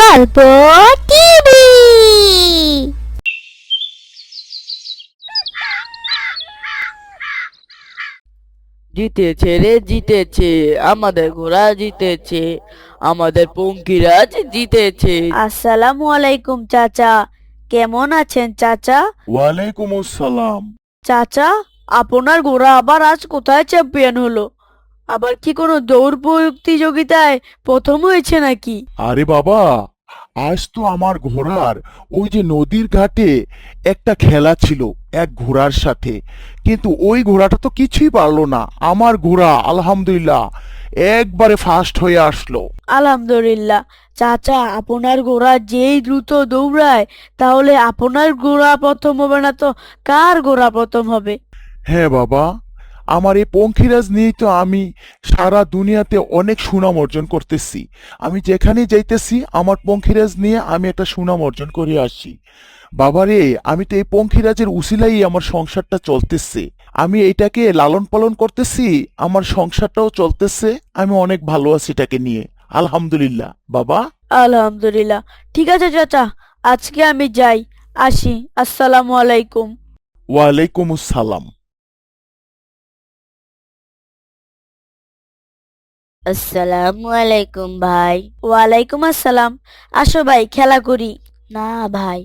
গল্প টিভি। জিতেছে রে জিতেছে, আমাদের ঘোড়া জিতেছে, আমাদের পঙ্কিরাজ জিতেছে। আসসালামু আলাইকুম চাচা, কেমন আছেন চাচা? ওয়ালাইকুম আসসালাম। চাচা, আপনার ঘোড়া আবার আজ কোথায় চ্যাম্পিয়ন হলো? আবার কি কোনো দৌড় প্রতিযোগিতায় প্রথম হয়েছে নাকি? আরে বাবা, আজ তো আমার ঘোড়ার ওই যে নদীর ঘাটে একটা খেলা ছিল এক ঘোড়ার সাথে, কিন্তু ওই ঘোড়াটা তো কিছুই পারলো না। আমার ঘোড়া আলহামদুলিল্লাহ একবারে ফার্স্ট হয়ে আসলো। আলহামদুলিল্লাহ। চাচা, আপনার ঘোড়া যেই দ্রুত দৌড়ায়, তাহলে আপনার ঘোড়া প্রথম হবে না তো কার ঘোড়া প্রথম হবে? হ্যাঁ বাবা, আমার এই পঙ্খিরাজ নিয়েই তো আমি সারা দুনিয়াতে অনেক সুনাম অর্জন করতেছি। আমি যেখানে যাইতেছি আমার পঙ্খিরাজ নিয়ে আমি একটা সুনাম অর্জন করে আসি। বাবারে, আমি তো এই পঙ্খিরাজের উসিলাই আমার সংসারটা চলতেছে। আমি এটাকে লালন পালন করতেছি, আমার সংসারটাও চলতেছে। আমি অনেক ভালো আছি এটাকে নিয়ে, আলহামদুলিল্লাহ বাবা। আলহামদুলিল্লাহ। ঠিক আছে চাচা, আজকে আমি যাই, আসি। আসসালামু আলাইকুম। ওয়ালাইকুম আসসালাম। আসসালামু আলাইকুম ভাই। ওয়ালাইকুম আসসালাম। আসো ভাই, খেলা করি। না ভাই,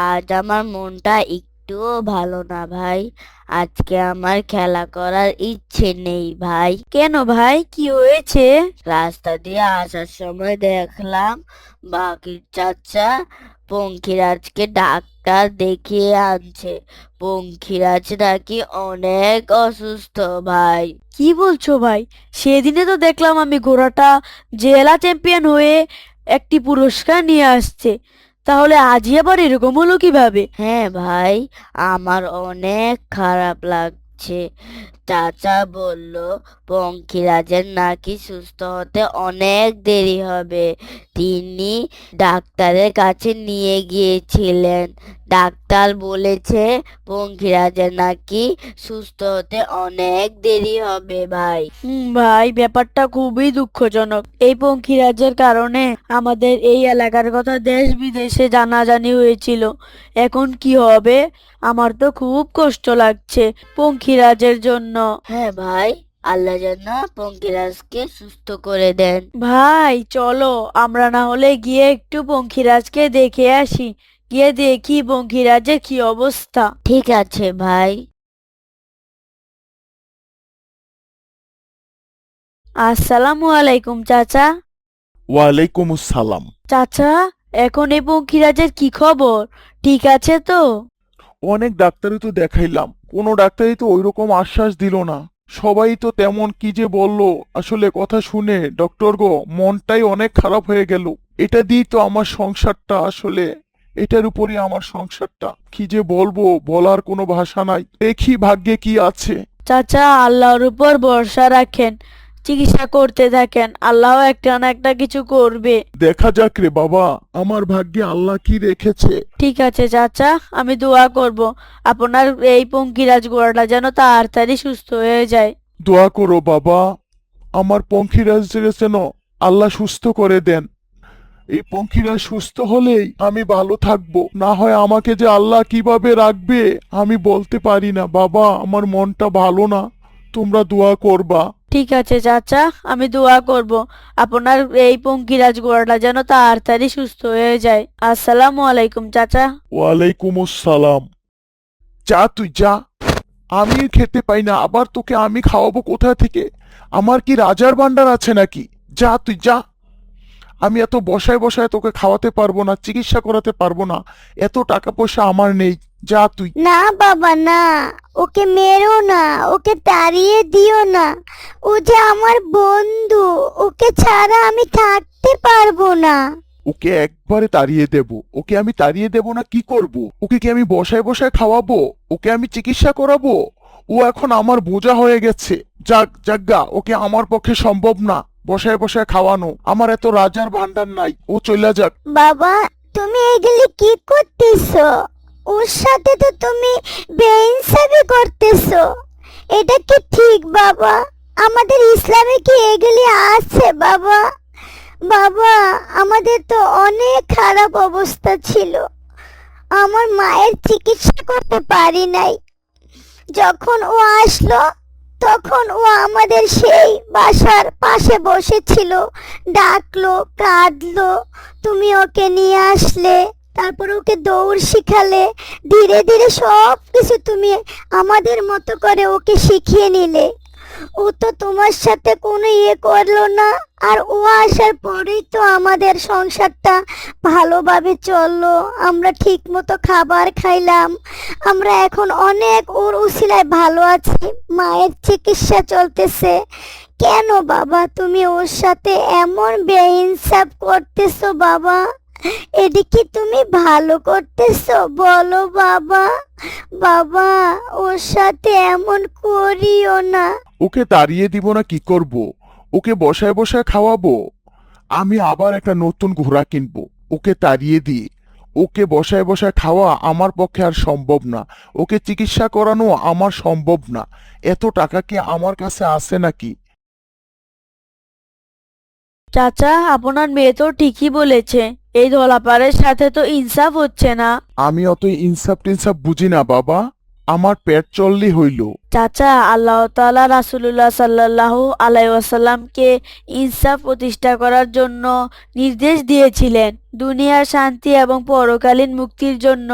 আজ আমার মনটা একটুও ভালো না ভাই। আজকে আমার খেলা করার ইচ্ছে নেই ভাই। কেন ভাই, কি হয়েছে? রাস্তা দিয়ে আসার সময় দেখলাম বাকির চাচা পঙ্খিরাজকে ডাক্তার দেখিয়ে আনছে। পঙ্খিরাজ নাকি অনেক অসুস্থ ভাই। কি বলছো ভাই? সেদিনে তো দেখলাম আমি ঘোড়াটা জেলা চ্যাম্পিয়ন হয়ে একটি পুরস্কার নিয়ে আসছে, তাহলে আজই আবার এরকম হলো কিভাবে? হ্যাঁ ভাই, আমার অনেক খারাপ লাগছে। চাচা বলল পঙ্খিরাজের নাকি সুস্থ হতে অনেক দেরি হবে। তিনি ডাক্তারের কাছে নিয়ে গিয়েছিলেন। ডাক্তার বলেছে পঙ্খিরাজের নাকি সুস্থ হতে অনেক দেরি হবে ভাই। ভাই, ব্যাপারটা খুবই দুঃখজনক। এই পঙ্খিরাজের কারণে আমাদের এই এলাকার কথা দেশ বিদেশে জানাজানি হয়েছিল। এখন কি হবে? আমার তো খুব কষ্ট লাগছে পঙ্খিরাজের জন্য। হ্যাঁ ভাই, আল্লাহ যেন পঙ্খিরাজকে সুস্থ করে দেন। ভাই চলো, আমরা না হলে গিয়ে একটু পঙ্খিরাজকে দেখে আসি। গিয়ে দেখি পঙ্খিরাজের কি অবস্থা। ঠিক আছে ভাই। আসসালামু আলাইকুম চাচা। ওয়ালাইকুম আসসালাম। চাচা, এখন এই পঙ্খিরাজের কি খবর? ঠিক আছে তো? অনেক ডাক্তারই তো দেখাইলাম, কোনো ডাক্তারই তো ওইরকম আশ্বাস দিল না। সবাই তো তেমন কি যে বললো, আসলে কথা শুনে ডক্টর গো মনটাই অনেক খারাপ হয়ে গেল। এটা দিয়েই তো আমার সংসারটা, আসলে এটার উপরই আমার সংসারটা। কি যে বলবো, বলার কোনো ভাষা নাই। দেখি ভাগ্যে কি আছে। চাচা, আল্লাহর উপর ভরসা রাখেন, চিকিৎসা করতে থাকেন, আল্লাহ একটা না একটা কিছু করবে। দেখা যাক রে বাবা, আমার ভাগ্যে আল্লাহ কি রেখেছে। ঠিক আছে চাচা, আমি দোয়া করব আপনার এই পঙ্খিরাজ ঘোড়াটা যেন তাড়াতাড়ি সুস্থ হয়ে যায়। দোয়া করো বাবা, আমার পঙ্খিরাজের যেন আল্লাহ সুস্থ করে দেন। এই পঙ্খিরা সুস্থ হলেই আমি ভালো থাকবো, না হয় আমাকে যে আল্লাহ কিভাবে রাখবে আমি বলতে পারি না। বাবা, আমার মনটা ভালো না, তোমরা দোয়া করবা। ঠিক আছে চাচা, আমি দোয়া করব আপনার এই পঙ্খিরাজ ঘোড়াটা যেন তাড়াতাড়ি সুস্থ হয়ে যায়। আসসালামু আলাইকুম চাচা। ওয়ালাইকুম আসসালাম। যা তুই যা, আমি খেতে পাই না, আবার তোকে আমি খাওয়াবো কোথা থেকে? আমার কি রাজার ভান্ডার আছে নাকি? যা তুই যা। আমি এত বসায় বসায় তোকে খাওয়াতে পারবো না, চিকিৎসা করাতে পারবো না, এত টাকা পয়সা আমার নেই। যা তুই। না বাবা না, ওকে মেরো না, ওকে তাড়িয়ে দিও না। ও যে আমার বন্ধু, ওকে ছাড়া আমি থাকতে পারবো না। ওকে একবারে তাড়িয়ে দেব। ওকে আমি তাড়িয়ে দেব না কি করব? ওকে কি আমি বসায় বসায় খাওয়াবো? ওকে আমি চিকিৎসা করাবো? ও এখন আমার বোঝা হয়ে গেছে। যাক যাজ্ঞা, ওকে আমার পক্ষে সম্ভব না বসায় বসায় খাওয়ানো। আমার এত রাজার ভান্ডার নাই, ও চলে যাক। বাবা, তুমি এগুলি কি করতেছো? ওর সাথে তো তুমি বেইনসাফি করতেছো। এটা কি ঠিক বাবা? আমাদের ইসলামে কি এগুলি আছে বাবা? বাবা, আমাদের তো অনেক খারাপ অবস্থা ছিল। আমার মায়ের চিকিৎসা করতে পারি নাই। যখন ও আসলো তখন ও আমাদের সেই বাসার পাশে বসেছিল, ডাকলো, কাঁদলো, তুমি ওকে নিয়ে আসলে, তারপর ওকে দৌড় শিখালে, ধীরে ধীরে সব কিছু তুমি আমাদের মতো করে ওকে শিখিয়ে নিলে। ও তো তোমার সাথে কোনো করলো না, আর ও আসার পরেই তো আমাদের সংসারটা ভালোভাবে চললো। আমরা ঠিক মতো খাবার খাইলাম। আমরা এখন অনেক ওর উসিলায় ভালো আছি। মায়ের চিকিৎসা চলতেছে। কেন বাবা তুমি ওর সাথে এমন বেইনসাফ করতেছো বাবা? এটা কি তুমি ভালো করতেছো বলো বাবা? বাবা, ওর সাথে এমন করিও না। ওকে তাড়িয়ে দিব না কি করব? ওকে বসায় বসায় খাওয়াবো? আমি আবার একটা নতুন ঘোড়া কিনবো ওকে তাড়িয়ে দিয়ে। ওকে বসায় বসায় খাওয়া আমার পক্ষে আর সম্ভব না। ওকে চিকিৎসা করানো আমার সম্ভব না। এত টাকা কি আমার কাছে আছে নাকি? চাচা, আপনার মেয়ে তো ঠিকই বলেছে, এই ধলাপারের সাথে তো ইনসাফ হচ্ছে না। আমি অত ইনসাফ টিনসাফ বুঝি না বাবা। আমার পেট চললি হইল। চাচা, আল্লাহ তাআলা রাসূলুল্লাহ সাল্লাল্লাহু আলাইহি ওয়াসাল্লামকে ইনসাফ প্রতিষ্ঠা করার জন্য নির্দেশ দিয়েছিলেন। দুনিয়ার শান্তি এবং পরকালীন মুক্তির জন্য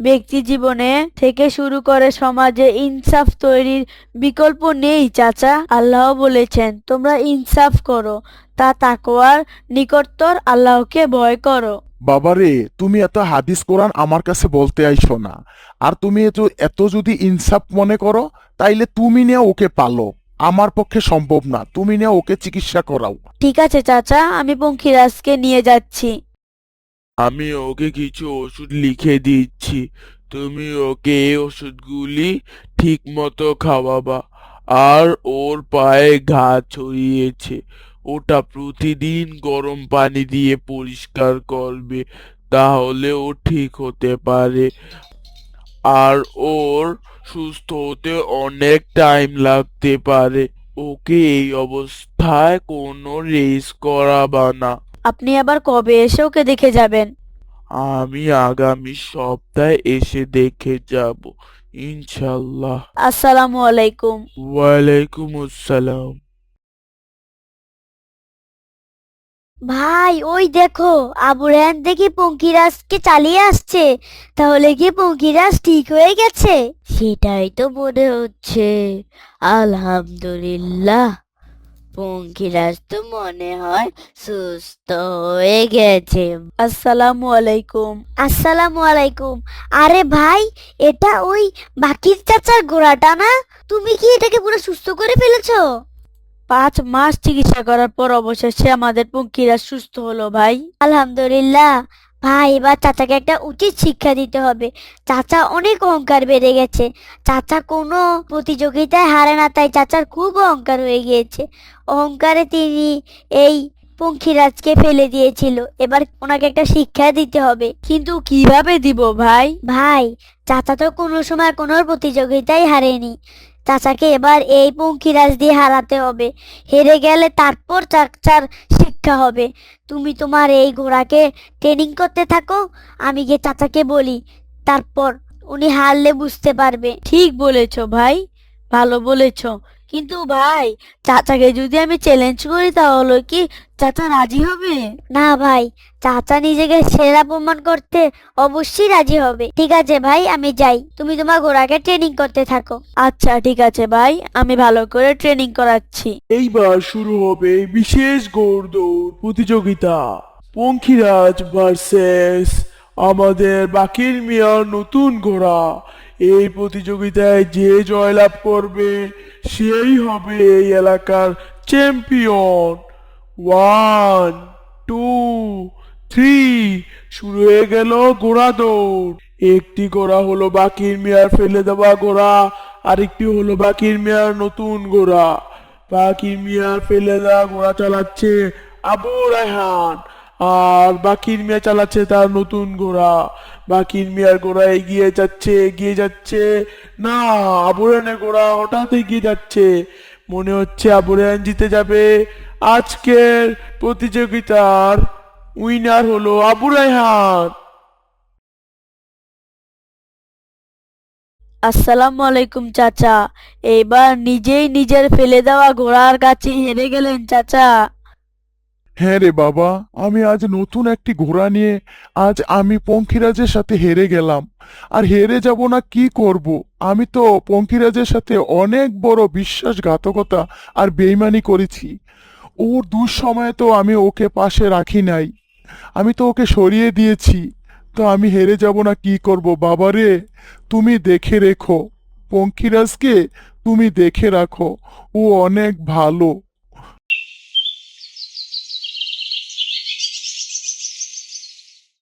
ব্যক্তি জীবনে থেকে শুরু করে সমাজে ইনসাফ তৈরির বিকল্প নেই চাচা। আল্লাহ বলেছেন, তোমরা ইনসাফ করো, তা তাকওয়ার নিকটতর, আল্লাহকে ভয় করো। বাবারে, তুমি এত হাদিস কোরআন আমার কাছে বলতে আইসো না। আর তুমি এত যদি ইনসাফ মনে করো, তাইলে তুমি নিয়ে ওকে পালো। আমার পক্ষে সম্ভব না। তুমি নিয়ে ওকে চিকিৎসা করাও। ঠিক আছে চাচা, আমি পঙ্খিরাজকে নিয়ে যাচ্ছি। আমি ওকে কিছু ওষুধ লিখে দিচ্ছি, তুমি ওকে এই ওষুধগুলি ঠিক মতো খাওয়াবা। আর ওর পায়ে ঘা ছড়িয়েছে, ওটা প্রতিদিন গরম পানি দিয়ে পরিষ্কার করবে, তাহলে ও ঠিক হতে পারে। আর ওর সুস্থ হতে অনেক টাইম লাগতে পারে। ওকে এই অবস্থায় কোনো রেস্ট করাবা না। আপনি আবার কবে এসে ওকে দেখে যাবেন? আমি আগামী সপ্তাহে এসে দেখে যাব, ইনশাল্লাহ। আসসালামু আলাইকুম। ওয়ালাইকুম আসসালাম। ভাই, ওই দেখো, আবু রায়হান দেখি পঙ্কিরাজকে চালিয়ে আসছে। তাহলে কি পঙ্কিরাজ ঠিক হয়ে গেছে? সেটাই তো মনে হচ্ছে। আলহামদুলিল্লাহ, পঙ্খিরাজ তো মনে হয় সুস্থ হয়ে গেছে। আসসালামু আলাইকুম। আসসালামু আলাইকুম। আরে ভাই, এটা ওই বাকির চাচার ঘোড়াটা না? তুমি কি এটাকে পুরো সুস্থ করে ফেলেছো? 5 মাস চিকিৎসা করার পর অবশেষে আমাদের পঙ্খিরাজ সুস্থ হলো ভাই। আলহামদুলিল্লাহ। ভাই, এবার চাচাকে একটা উচিত শিক্ষা দিতে হবে। চাচা অনেক অহংকার বেড়ে গেছে। চাচা কোনো প্রতিযোগিতায় হারে না, তাই চাচার খুব অহংকার হয়ে গিয়েছে। অহংকারে তিনি এই পঙ্খিরাজকে ফেলে দিয়েছিল। এবার ওনাকে একটা শিক্ষা দিতে হবে। কিন্তু কিভাবে দিব ভাই? ভাই, চাচা তো কোনো সময় কোনো প্রতিযোগিতায় হারেনি। চাচাকে এবার এই পঙ্খিরাজ দিয়ে হারাতে হবে। হেরে গেলে তারপর চাচার শিক্ষা হবে। তুমি তোমার এই ঘোড়াকে ট্রেনিং করতে থাকো, আমি গিয়ে চাচাকে বলি, তারপর উনি হারলে বুঝতে পারবে। ঠিক বলেছো ভাই, ভালো বলেছো। কিন্তু ভাই, চাচাকে যদি আমি চ্যালেঞ্জ করি তাহলে কি চাচা রাজি হবে? না ভাই, চাচা নিজেকে সেরা প্রমাণ করতে অবশ্যই রাজি হবে। ঠিক আছে ভাই, আমি যাই, তুমি তোমার ঘোড়াকে ট্রেনিং করতে থাকো। আচ্ছা ঠিক আছে ভাই, আমি ভালো করে ট্রেনিং করাচ্ছি। এইবার শুরু হবে বিশেষ ঘোড়দৌড় প্রতিযোগিতা। পঙ্খিরাজ ভার্সেস আমাদের বাকির মিয়ার নতুন ঘোড়া। এই প্রতিযোগিতায় যে জয়লাভ করবে সেই হবে এই এলাকার চ্যাম্পিয়ন। 1, 2, 3, শুরু হয়ে গেল ঘোড়া দৌড়। একটি ঘোড়া হলো বাকির মিয়ার ফেলে দেওয়া ঘোড়া, আরেকটি হলো বাকির মিয়ার নতুন ঘোড়া। বাকির মিয়ার ফেলে দেওয়া ঘোড়া চালাচ্ছে আবু রায়হান, আর বাকির মিয়া চালাচ্ছে তার নতুন ঘোড়া। বাকির মিয়ার ঘোড়া এগিয়ে যাচ্ছে, এগিয়ে যাচ্ছে। না, আবু রায়হানের ঘোড়া হঠাৎ এগিয়ে যাচ্ছে। মনে হচ্ছে আবু রায়হান জিতে যাবে। আজকের প্রতিযোগিতার উইনার হলো আবু রায়হান। আসসালামু আলাইকুম চাচা। এবার নিজেই নিজের ফেলে দেওয়া ঘোড়ার কাছে হেরে গেলেন চাচা। হ্যাঁ রে বাবা, আমি আজ নতুন একটি ঘোড়া নিয়ে আজ আমি পঙ্খিরাজের সাথে হেরে গেলাম। আর হেরে যাব না কি করব? আমি তো পঙ্খিরাজের সাথে অনেক বড় বিশ্বাসঘাতকতা আর বেইমানি করেছি। ওর দুঃসময়ে তো আমি ওকে পাশে রাখি নাই, আমি তো ওকে সরিয়ে দিয়েছি। তো আমি হেরে যাব না কি করব? বাবারে, তুমি দেখে রেখো পঙ্খিরাজকে, তুমি দেখে রাখো, ও অনেক ভালো।